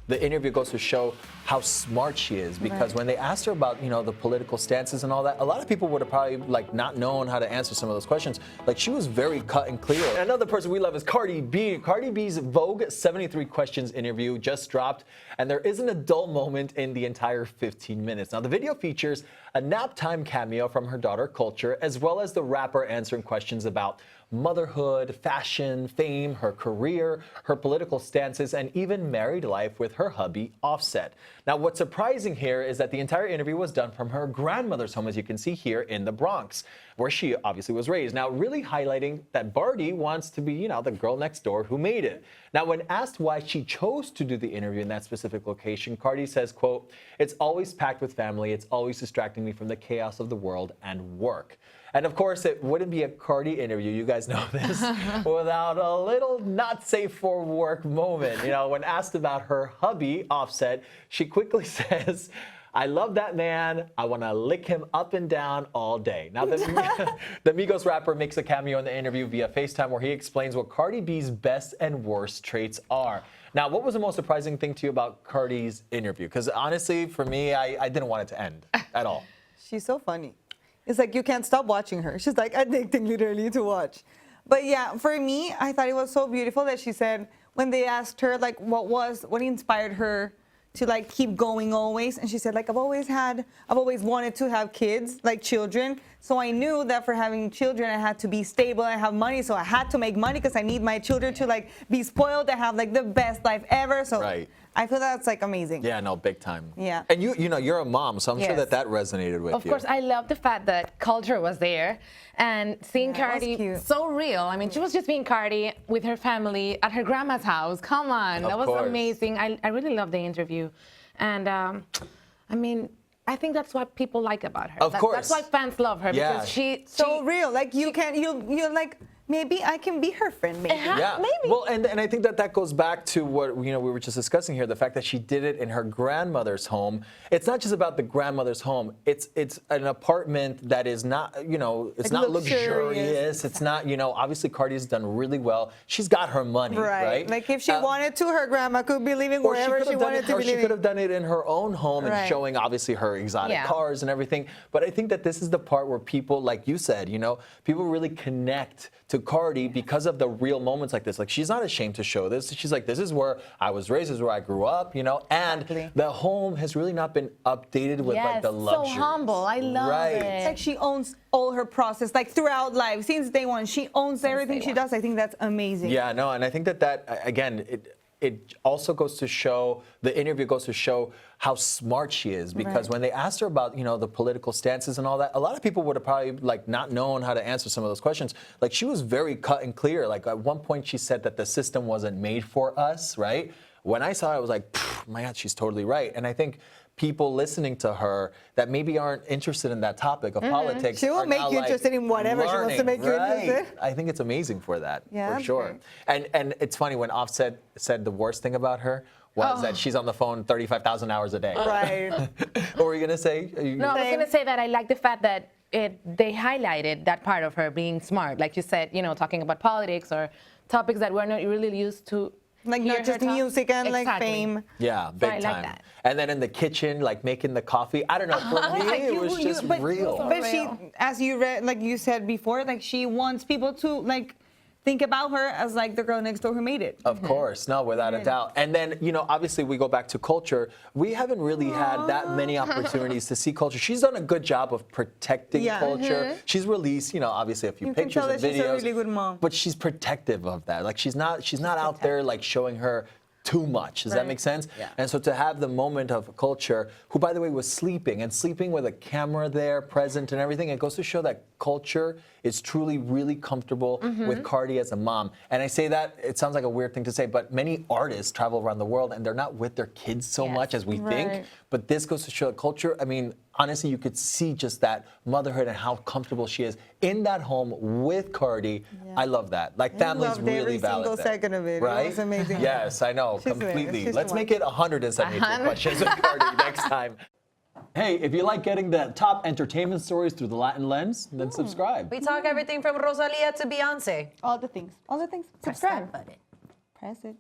the interview goes to show how smart she is, because when they asked her about, the political stances and all that, a lot of people would have probably not known how to answer some of those questions. Like, she was very cut and clear. And another person we love is Cardi B. Cardi B's Vogue 73 Questions interview just dropped, and there isn't a dull moment in the entire 15 minutes. Now, the video features a nap time cameo from her daughter Culture, as well as the rapper answering questions about motherhood, fashion, fame, her career, her political stances, and even married life with her hubby, Offset. Now, what's surprising here is that the entire interview was done from her grandmother's home, as you can see here in the Bronx, where she obviously was raised. Now, really highlighting that Bardi wants to be, the girl next door who made it. Now, when asked why she chose to do the interview in that specific location, Cardi says, quote, "It's always packed with family. It's always distracting me from the chaos of the world and work." And of course, it wouldn't be a Cardi interview, you guys know this, without a little not safe for work moment. When asked about her hubby, Offset, she quickly says, "I love that man. I want to lick him up and down all day." Now, the Migos rapper makes a cameo in the interview via FaceTime, where he explains what Cardi B's best and worst traits are. Now, what was the most surprising thing to you about Cardi's interview? Because honestly, for me, I didn't want it to end at all. She's so funny. It's like you can't stop watching her. She's like addicting literally to watch. But yeah, for me, I thought it was so beautiful that she said when they asked her what inspired her to keep going always, and she said I've always wanted to have kids, children. So I knew that for having children, I had to be stable and have money. So I had to make money because I need my children to be spoiled and have the best life ever. So right. I feel that's amazing. Yeah, no, big time. Yeah. And you're a mom, so I'm sure that resonated with you. Of course, I love the fact that Culture was there and seeing Cardi, so real. I mean, she was just being Cardi with her family at her grandma's house. Come on, that was amazing. I really loved the interview. And I mean, I think that's what people like about her. Of course. That's why fans love her, because she's so real. You're like, maybe I can be her friend, maybe. Yeah. Maybe. Well, and I think that goes back to what we were just discussing here, the fact that she did it in her grandmother's home. It's not just about the grandmother's home. It's an apartment that is not, it's not luxurious. It's not, obviously Cardi's done really well. She's got her money, right? Like if she wanted to, her grandma could be living wherever she wanted to be living. She could have done it in her own home and showing obviously her exotic cars and everything. But I think that this is the part where people, like you said, people really connect to Cardi because of the real moments like this. Like, she's not ashamed to show this. She's like, this is where I was raised, this is where I grew up, and the home has really not been updated with the luxury. So humble. I love it. It's like she owns all her process, throughout life, since day one. She owns everything she does. I think that's amazing. Yeah, no, and I think that again, it also goes to show, the interview goes to show how smart she is, because when they asked her about, the political stances and all that, a lot of people would have probably not known how to answer some of those questions. She was very cut and clear. At one point she said that the system wasn't made for us, right? When I saw it, I was like, my God, she's totally right. And I think people listening to her that maybe aren't interested in that topic of politics. She will make you interested in whatever she wants to make you interested. I think it's amazing for that, for sure. Great. And it's funny, when Offset said the worst thing about her was that she's on the phone 35,000 hours a day. Right. What were you going to say? No, I was going to say that I like the fact that they highlighted that part of her being smart. Like you said, talking about politics or topics that we're not really used to. Not just music and fame. Yeah, big time. Like that. And then in the kitchen, making the coffee. I don't know. For me, it was just real. But she, as you read, you said before, she wants people to think about her as the girl next door who made it. Of course, no, without a doubt. And then, obviously we go back to Culture. We haven't really had that many opportunities to see Culture. She's done a good job of protecting Culture. She's released, obviously a few pictures and videos. She's a really good mom. But she's protective of that. She's not out there showing her too much. Does that make sense? Yeah. And so to have the moment of Culture, who, by the way, was sleeping with a camera there present and everything, it goes to show that Culture is truly really comfortable with Cardi as a mom. And I say that, it sounds like a weird thing to say, but many artists travel around the world and they're not with their kids so much as we think. But this goes to show that Culture, I mean, honestly, you could see just that motherhood and how comfortable she is in that home with Cardi. Yeah. I love that. Families really valid every single second of it. Right? It was amazing. Yes, I know, completely. Let's make it 173 questions with Cardi next time. Hey, if you like getting the top entertainment stories through the Latin lens, then subscribe. We talk everything from Rosalia to Beyonce. All the things. All the things. Press Subscribe. that button. Press it.